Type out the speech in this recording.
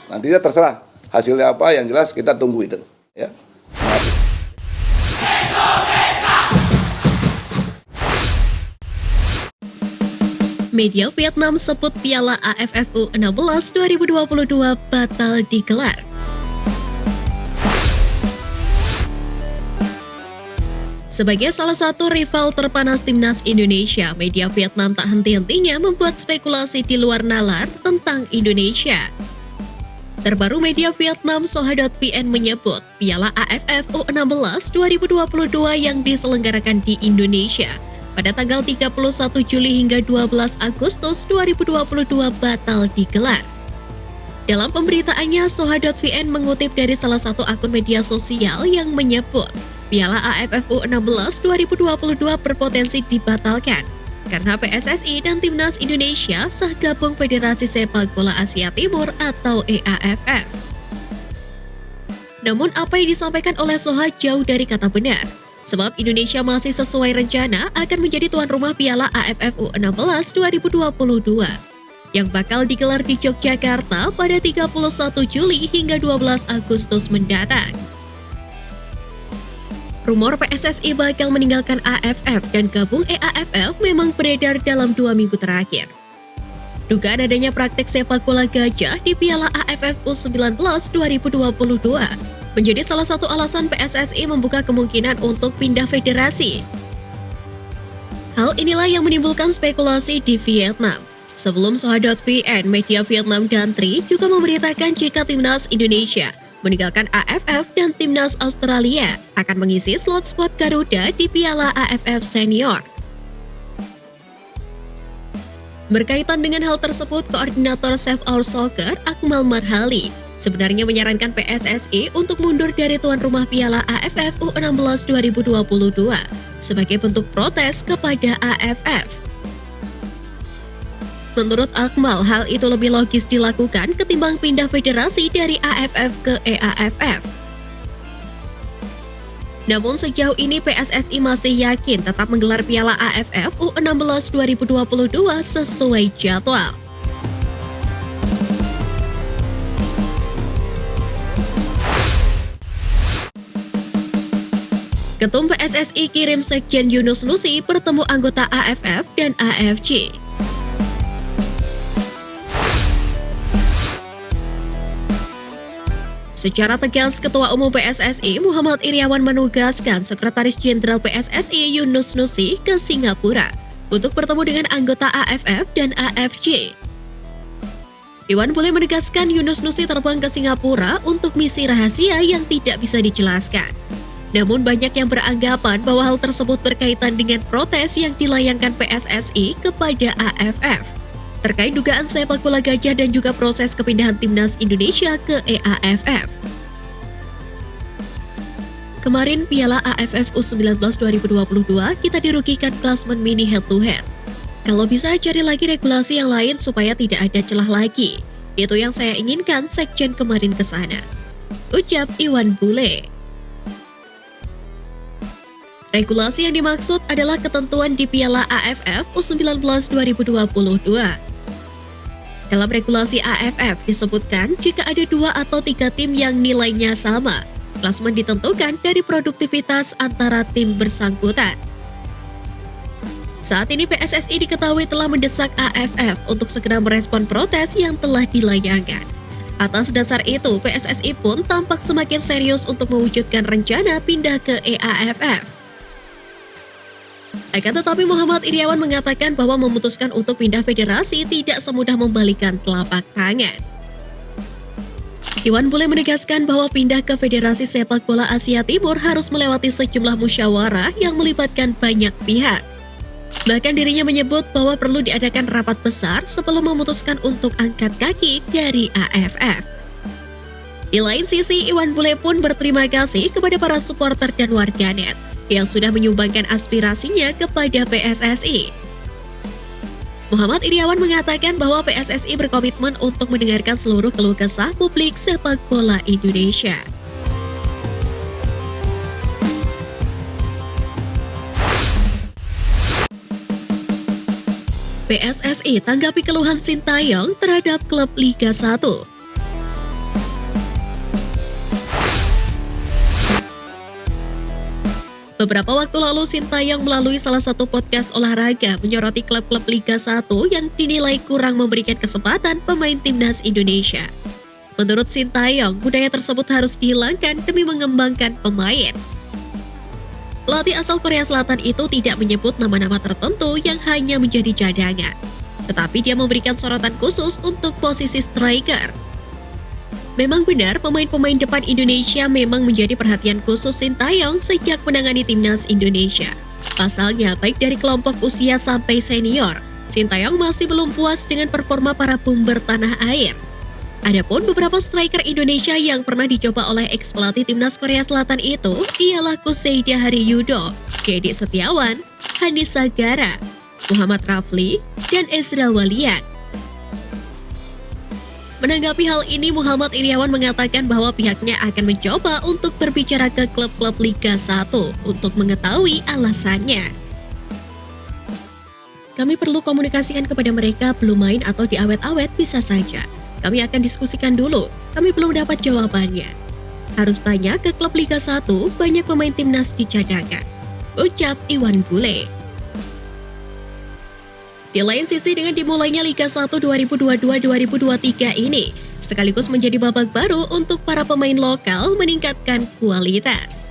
Nantinya terserah hasilnya apa, yang jelas kita tunggu itu. Ya. Media Vietnam sebut Piala AFF U16 2022 batal digelar. Sebagai salah satu rival terpanas timnas Indonesia, media Vietnam tak henti-hentinya membuat spekulasi di luar nalar tentang Indonesia. Terbaru media Vietnam Soha.vn menyebut Piala AFF U16 2022 yang diselenggarakan di Indonesia pada tanggal 31 Juli hingga 12 Agustus 2022 batal digelar. Dalam pemberitaannya, Soha.vn mengutip dari salah satu akun media sosial yang menyebut Piala AFF U16 2022 berpotensi dibatalkan karena PSSI dan Timnas Indonesia sah gabung Federasi Sepak Bola Asia Timur atau EAFF. Namun apa yang disampaikan oleh Soha jauh dari kata benar, sebab Indonesia masih sesuai rencana akan menjadi tuan rumah Piala AFF U16 2022 yang bakal digelar di Yogyakarta pada 31 Juli hingga 12 Agustus mendatang. Rumor PSSI bakal meninggalkan AFF dan gabung EAFF memang beredar dalam 2 minggu terakhir. Dugaan adanya praktek sepak bola gajah di Piala AFF U19 2022 menjadi salah satu alasan PSSI membuka kemungkinan untuk pindah federasi. Hal inilah yang menimbulkan spekulasi di Vietnam. Sebelum Soha.vn, media Vietnam dan Tri juga memberitakan jika Timnas Indonesia meninggalkan AFF dan Timnas Australia akan mengisi slot skuad Garuda di Piala AFF Senior. Berkaitan dengan hal tersebut, Koordinator Save Our Soccer, Akmal Marhali, sebenarnya menyarankan PSSI untuk mundur dari tuan rumah Piala AFF U16 2022 sebagai bentuk protes kepada AFF. Menurut Akmal, hal itu lebih logis dilakukan ketimbang pindah federasi dari AFF ke EAFF. Namun sejauh ini PSSI masih yakin tetap menggelar Piala AFF U16 2022 sesuai jadwal. Ketum PSSI kirim Sekjen Yunus Nusi bertemu anggota AFF dan AFC. Secara tegas, Ketua Umum PSSI Muhammad Iryawan menugaskan Sekretaris Jenderal PSSI Yunus Nusi ke Singapura untuk bertemu dengan anggota AFF dan AFC. Iwan Bule menegaskan Yunus Nusi terbang ke Singapura untuk misi rahasia yang tidak bisa dijelaskan. Namun banyak yang beranggapan bahwa hal tersebut berkaitan dengan protes yang dilayangkan PSSI kepada AFF terkait dugaan sepak bola gajah dan juga proses kepindahan Timnas Indonesia ke EAFF. Kemarin Piala AFF U19 2022 kita dirugikan klasmen mini head to head. Kalau bisa cari lagi regulasi yang lain supaya tidak ada celah lagi. Itu yang saya inginkan Sekjen kemarin ke sana. Ucap Iwan Bule. Regulasi yang dimaksud adalah ketentuan di Piala AFF U19 2022. Dalam regulasi AFF disebutkan jika ada 2 atau 3 tim yang nilainya sama, klasmen ditentukan dari produktivitas antara tim bersangkutan. Saat ini PSSI diketahui telah mendesak AFF untuk segera merespon protes yang telah dilayangkan. Atas dasar itu, PSSI pun tampak semakin serius untuk mewujudkan rencana pindah ke EAFF. Akan tetapi Muhammad Iryawan mengatakan bahwa memutuskan untuk pindah federasi tidak semudah membalikan telapak tangan. Iwan Bule menegaskan bahwa pindah ke Federasi Sepak Bola Asia Timur harus melewati sejumlah musyawarah yang melibatkan banyak pihak. Bahkan dirinya menyebut bahwa perlu diadakan rapat besar sebelum memutuskan untuk angkat kaki dari AFF. Di lain sisi, Iwan Bule pun berterima kasih kepada para supporter dan warganet yang sudah menyumbangkan aspirasinya kepada PSSI. Muhammad Iryawan mengatakan bahwa PSSI berkomitmen untuk mendengarkan seluruh keluh kesah publik sepak bola Indonesia. PSSI tanggapi keluhan Sintayong terhadap klub Liga 1. Beberapa waktu lalu Sintayong melalui salah satu podcast olahraga menyoroti klub-klub Liga 1 yang dinilai kurang memberikan kesempatan pemain timnas Indonesia. Menurut Sintayong, budaya tersebut harus dihilangkan demi mengembangkan pemain. Pelatih asal Korea Selatan itu tidak menyebut nama-nama tertentu yang hanya menjadi cadangan, tetapi dia memberikan sorotan khusus untuk posisi striker. Memang benar, pemain-pemain depan Indonesia memang menjadi perhatian khusus Sintayong sejak menangani timnas Indonesia. Pasalnya, baik dari kelompok usia sampai senior, Sintayong masih belum puas dengan performa para bomber tanah air. Adapun beberapa striker Indonesia yang pernah dicoba oleh ex-pelatih timnas Korea Selatan itu ialah Kuseidah Haryudo, Dedi Setiawan, Hanis Sagara, Muhammad Rafli, dan Ezra Walian. Menanggapi hal ini, Muhammad Iriawan mengatakan bahwa pihaknya akan mencoba untuk berbicara ke klub-klub Liga 1 untuk mengetahui alasannya. Kami perlu komunikasikan kepada mereka, belum main atau diawet-awet bisa saja. Kami akan diskusikan dulu, kami belum dapat jawabannya. Harus tanya ke klub Liga 1, banyak pemain timnas dicadangkan, ucap Iwan Bule. Di lain sisi, dengan dimulainya Liga 1 2022-2023 ini, sekaligus menjadi babak baru untuk para pemain lokal meningkatkan kualitas.